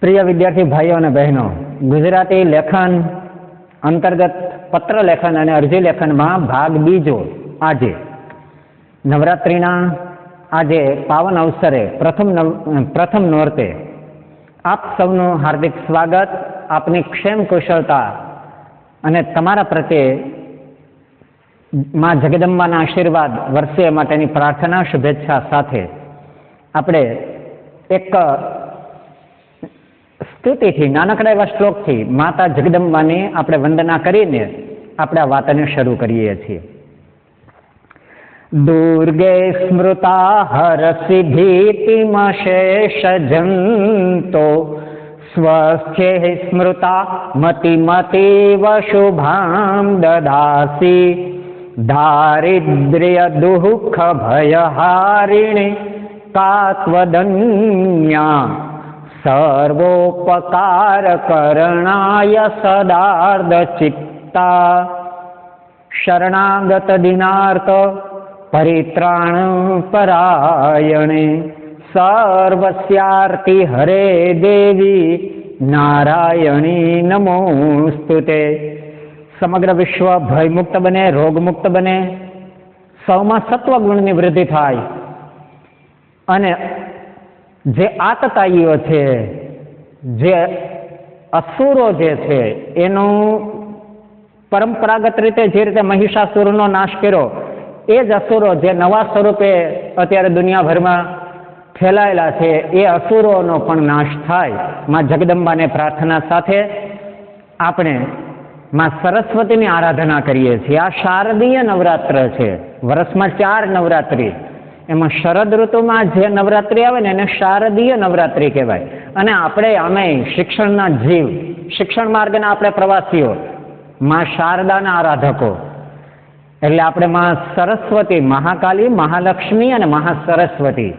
પ્રિય વિદ્યાર્થી ભાઈઓ અને બહેનો, ગુજરાતી લેખન અંતર્ગત પત્ર લેખન અને અરજી લેખનમાં ભાગ બીજો આજે નવરાત્રિના આજે પાવન અવસરે પ્રથમ નોરતે આપ સૌનું હાર્દિક સ્વાગત, આપની ક્ષેમ કુશળતા અને તમારા પ્રત્યે માં જગદંબાના આશીર્વાદ વરસે માટેની પ્રાર્થના શુભેચ્છા સાથે આપણે એક સ્તુતિથી નાનકડા એવા શ્લોકથી માતા જગદંબાની આપણે વંદના કરીને આપણે આ વાતને શરૂ કરીએ છીએ. દુર્ગે સ્મૃતા હરસી ભીતિમશેષ જંતો સ્વસ્થ્ય સ્મૃતા મતિમતીવ શુભામ દદાસી દારિદ્ર્ય દુઃખ ભયહારિણી કાત્વદન્યા સર્વોપકાર કરણાય સદાર્ધ ચિત્તા શરણાગત દિનાર્થ પરિત્રાણ પરાયણે સર્વસ્યાર્તિ હરે દેવી નારાયણી નમોસ્તુતે. સમગ્ર વિશ્વ ભયમુક્ત બને, રોગમુક્ત બને, સૌમાં સત્વગુણની વૃદ્ધિ થાય અને જે આતતાઈઓ છે, જે અસુરો જે છે એનું પરંપરાગત રીતે જે રીતે મહિષાસુરનો નાશ કર્યો એ જ અસુરો જે નવા સ્વરૂપે અત્યારે દુનિયાભરમાં ફેલાયેલા છે એ અસુરોનો પણ નાશ થાય. માં જગદંબાને પ્રાર્થના સાથે આપણે માં સરસ્વતીની આરાધના કરીએ છીએ. આ શારદીય નવરાત્ર છે. વર્ષમાં 4 નવરાત્રિ, એમાં શરદ ઋતુમાં જે નવરાત્રિ આવે ને એને શારદીય નવરાત્રિ કહેવાય. અને આપણે આમે શિક્ષણના જીવ, શિક્ષણ માર્ગના આપણે પ્રવાસીઓ, માં શારદાના આરાધકો, એટલે આપણે માં સરસ્વતી, મહાકાલી, મહાલક્ષ્મી અને મહાસરસ્વતી,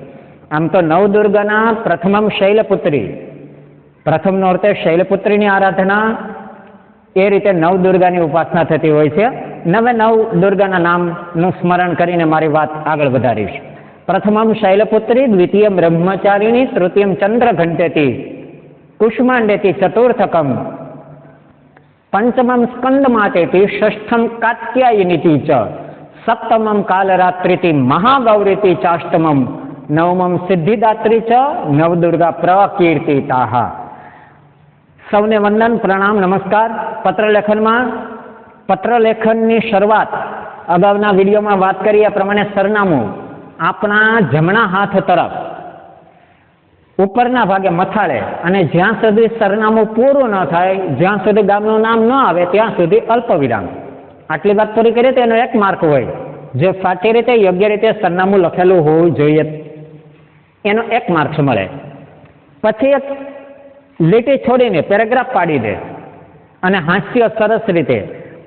આમ તો નવદુર્ગાના પ્રથમમ શૈલપુત્રી, પ્રથમ નોરતે શૈલપુત્રીની આરાધના, એ રીતે નવદુર્ગાની ઉપાસના થતી હોય છે. નવે નવ દુર્ગાના નામનું સ્મરણ કરીને મારી વાત આગળ વધારીશ. પ્રથમમ શૈલપુત્રી, દ્વિતીયમ બ્રહ્મચારિણી, તૃતીયમ ચંદ્રઘંટેતી, કુષ્માંડેતી, ચતુર્થકમ પંચમમ સ્કંદમાતેતી, ષષ્ઠમ કાત્યાયનીતી ચ, સપ્તમમ કાલરાત્રિતી, મહાગૌરીતી ચાષ્ટમમ, નવમમ સિદ્ધિદાત્રી ચ, નવદુર્ગા પ્રકીર્તિતાઃ. સૌને વંદન, પ્રણામ, નમસ્કાર. પત્રલેખનની શરૂઆત અગાઉના વિડીયોમાં વાત કરી એ પ્રમાણે સરનામું આપણા જમણા હાથ તરફ ઉપરના ભાગે મથાળે, અને જ્યાં સુધી સરનામું પૂરું ન થાય, જ્યાં સુધી ગામનું નામ ન આવે ત્યાં સુધી અલ્પ વિરામ. આટલી વાત પૂરી કરીએ તો એનો 1 માર્ક હોય. જે સાચી રીતે યોગ્ય રીતે સરનામું લખેલું હોવું જોઈએ એનો 1 માર્ક મળે. પછી એક લીટી છોડીને પેરેગ્રાફ પાડી દે અને હાસ્ય સરસ રીતે.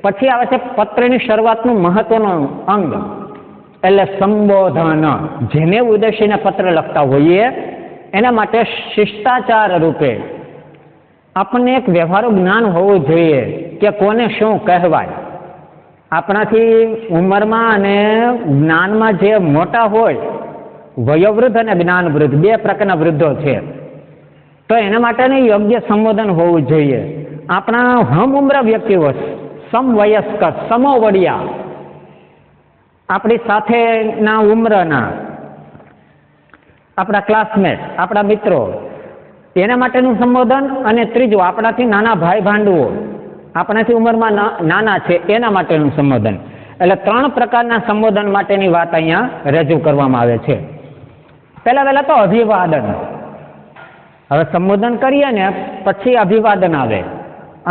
પછી આવે છે પત્રની શરૂઆતનું મહત્વનું અંગ, એટલે સંબોધન. જેને ઉદ્દેશીને પત્ર લખતા હોઈએ એના માટે શિષ્ટાચાર રૂપે આપણને એક વ્યવહારુ જ્ઞાન હોવું જોઈએ કે કોને શું કહેવાય. આપણાથી ઉંમરમાં અને જ્ઞાનમાં જે મોટા હોય, વયોવૃદ્ધ અને જ્ઞાનવૃદ્ધ, 2 પ્રકારના વૃદ્ધો છે, તો એના માટેનું યોગ્ય સંબોધન હોવું જોઈએ. આપણા હમ ઉમ્ર વ્યક્તિઓ, સમવયસ્ક, સમોવડિયા, આપણી સાથેના ઉંમરના આપણા ક્લાસમેટ, આપણા મિત્રો, એના માટેનું સંબોધન. અને ત્રીજું આપણાથી નાના ભાઈ ભાંડુઓ, આપણાથી ઉંમરમાં નાના છે એના માટેનું સંબોધન. એટલે 3 પ્રકારના સંબોધન માટેની વાત અહીંયા રજૂ કરવામાં આવે છે. પહેલા તો અભિવાદન. હવે સંબોધન કરીએ ને પછી અભિવાદન આવે,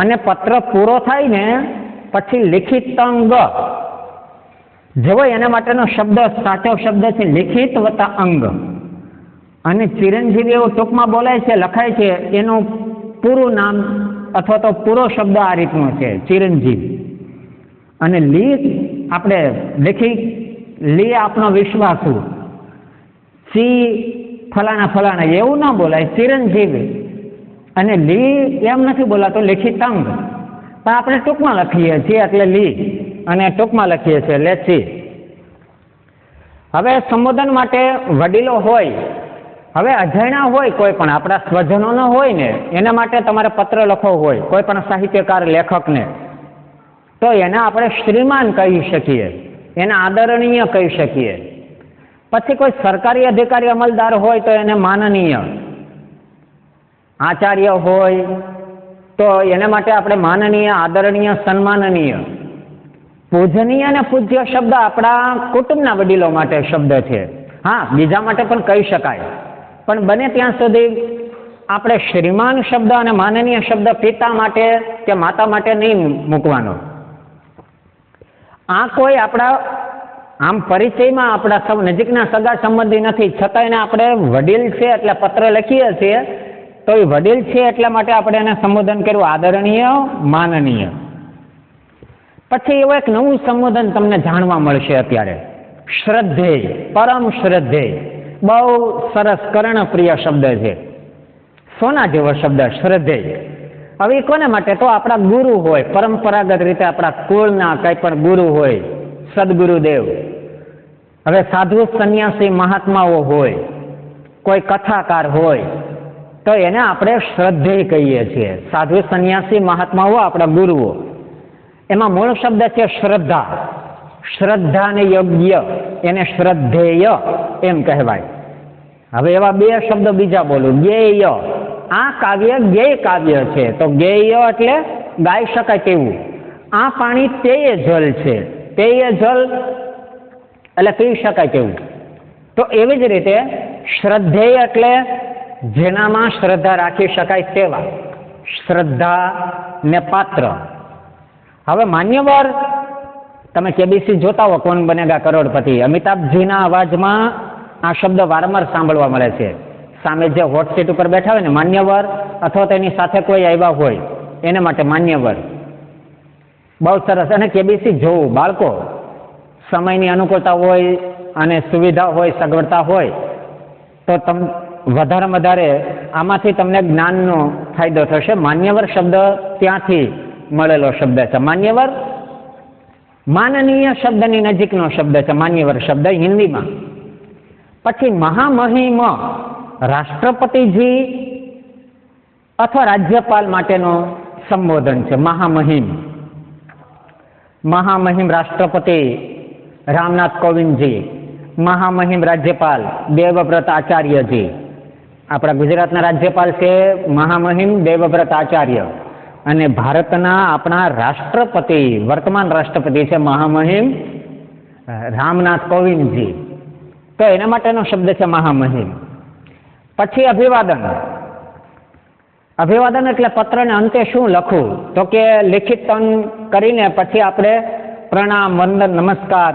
અને પત્ર પૂરો થાય ને પછી લિખિત અંગ. જેવો એના માટેનો શબ્દ, સાચો શબ્દ છે લિખિત વત્તા અંગ. અને ચિરંજીવી એવું ટૂંકમાં બોલાય છે, લખાય છે, એનું પૂરું નામ અથવા તો પૂરો શબ્દ આ રીતનો છે, ચિરંજીવી. અને લી આપણે લિખિત, લી આપનો વિશ્વાસુ, સી ફલાણા ફલાણા એવું ના બોલાય, ચિરંજીવી. અને લી એમ નથી બોલાતો, લિખિત અંગ. પણ આપણે ટૂંકમાં લખીએ છીએ એટલે લી, અને ટૂંકમાં લખીએ છીએ એટલે સી. હવે સંબોધન માટે વડીલો હોય, હવે અજાણ્યા હોય કોઈ પણ આપણા સ્વજનોનો હોય ને એના માટે તમારે પત્ર લખવો હોય કોઈ પણ સાહિત્યકાર લેખકને, તો એને આપણે શ્રીમાન કહી શકીએ, એને આદરણીય કહી શકીએ. પછી કોઈ સરકારી અધિકારી અમલદાર હોય તો એને માનનીય, આચાર્ય હોય તો એના માટે આપણે માનનીય, આદરણીય, સન્માનનીય. પૂજનીય અને પૂજ્ય શબ્દ આપણા કુટુંબના વડીલો માટે શબ્દ છે. હા, બીજા માટે પણ કહી શકાય, પણ બને ત્યાં સુધી આપણે શ્રીમાન શબ્દ અને માનનીય શબ્દ પિતા માટે કે માતા માટે નહીં મૂકવાનો. આ કોઈ આપણા આમ પરિચયમાં આપણા સૌ નજીકના સગા સંબંધી નથી, છતાં એને આપણે વડીલ છે એટલે પત્ર લખીએ છીએ, તો એ વડીલ છે એટલા માટે આપણે એને સંબોધન કર્યું આદરણીય, માનનીય. પછી એવું એક નવું સંબોધન તમને જાણવા મળશે અત્યારે, શ્રદ્ધેય, પરમ શ્રદ્ધેય. બહુ સરસ કર્ણપ્રિય શબ્દ છે, સોના જેવો શબ્દ શ્રદ્ધેય. હવે કોને માટે? તો આપણા ગુરુ હોય, પરંપરાગત રીતે આપણા કુળના કંઈ પણ ગુરુ હોય, સદગુરુદેવ. હવે સાધુ સંન્યાસી મહાત્માઓ હોય, કોઈ કથાકાર હોય, તો એને આપણે શ્રદ્ધેય કહીએ છીએ. સાધુ સંન્યાસી મહાત્માઓ આપણા ગુરુઓ. એમાં મૂળ શબ્દ છે શ્રદ્ધા. શ્રદ્ધાને યોગ્ય એને શ્રદ્ધેય એમ કહેવાય. હવે એવા બે શબ્દ બીજા બોલું. જ્ઞેય, આ કાવ્ય જ્ઞેય કાવ્ય છે, તો જ્ઞેય એટલે ગાઈ શકાય તેવું. આ પાણી પેય જલ છે, પેય જલ એટલે પી શકાય તેવું. તો એવી જ રીતે શ્રદ્ધેય એટલે જેનામાં શ્રદ્ધા રાખી શકાય તેવા, શ્રદ્ધા ને પાત્ર. હવે માન્યવર, તમે કેબીસી જોતા હો કોણ બનેગા કરોડપતિ, અમિતાભજીના અવાજમાં આ શબ્દ વારંવાર સાંભળવા મળે છે. સામે જે હોટ સીટ ઉપર બેઠા હોય ને માન્યવર, અથવા તેની સાથે કોઈ આવ્યા હોય એને માટે માન્યવર. બહુ સરસ. અને કેબીસી જોવું બાળકો, સમયની અનુકૂળતા હોય અને સુવિધા હોય, સગવડતા હોય તો વધારે વધારે આમાંથી તમને જ્ઞાનનો ફાયદો થશે. માન્યવર શબ્દ ત્યાંથી મળેલો શબ્દ છે. માન્યવર માનનીય શબ્દની નજીકનો શબ્દ છે, માન્યવર શબ્દ હિન્દીમાં. પછી મહામહિમ, રાષ્ટ્રપતિજી અથવા રાજ્યપાલ માટેનો સંબોધન છે મહામહિમ. મહામહિમ રાષ્ટ્રપતિ રામનાથ કોવિંદજી, મહામહિમ રાજ્યપાલ દેવવ્રત આચાર્યજી. આપણા ગુજરાતના રાજ્યપાલ છે મહામહિમ દેવવ્રત આચાર્ય, અને ભારતના આપણા રાષ્ટ્રપતિ, વર્તમાન રાષ્ટ્રપતિ છે મહામહિમ રામનાથ કોવિંદજી. તો એના માટેનો શબ્દ છે મહામહિમ. પછી અભિવાદન. અભિવાદન એટલે પત્રને અંતે શું લખવું? તો કે લિખિતન કરીને પછી આપણે પ્રણામ, વંદન, નમસ્કાર.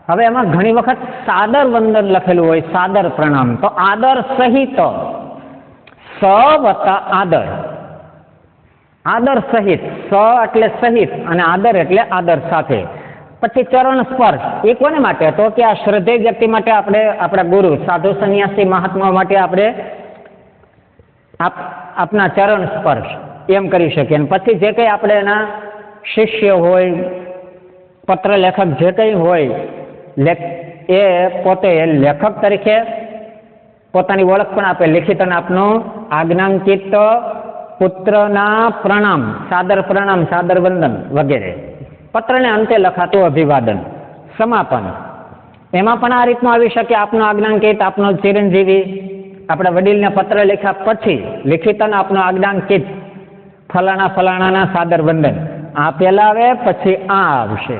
હવે એમાં ઘણી વખત સાદર વંદન લખેલું હોય, સાદર પ્રણામ. તો આદર સહિત, સ વત્તા આદર, આદર સહિત. સ એટલે સહિત અને આદર એટલે આદર સાથે. પછી ચરણ સ્પર્શ. એ કોને માટે? તો કે આ શ્રદ્ધેય વ્યક્તિ માટે, આપણે આપણા ગુરુ સાધુ સંન્યાસી મહાત્મા માટે આપણે આપના ચરણ સ્પર્શ એમ કરી શકીએ. અને પછી જે કંઈ આપણે એના શિષ્ય હોય, પત્ર લેખક જે કંઈ હોય, એ પોતે લેખક તરીકે પોતાની ઓળખ પણ આપે. લિખિતન આપનું આજ્ઞાંકિત પુત્રના પ્રણામ, સાદર પ્રણામ, સાદર વંદન વગેરે. પત્રને અંતે લખાતું અભિવાદન. સમાપન, એમાં પણ આ રીતનું આવી શકે. આપનો આજ્ઞાંકિત, આપનો ચિરંજીવી. આપણા વડીલને પત્ર લખ્યા પછી લિખિતન આપનો આજ્ઞાંકિત ફલાણા ફલાણાના સાદર વંદન. આ પહેલા આવે, પછી આ આવશે.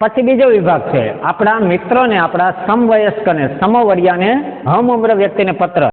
પછી બીજો વિભાગ છે આપણા મિત્રોને, આપણા સમવયસ્કને, સમવર્યાને, હમ ઉમ્ર વ્યક્તિને પત્ર.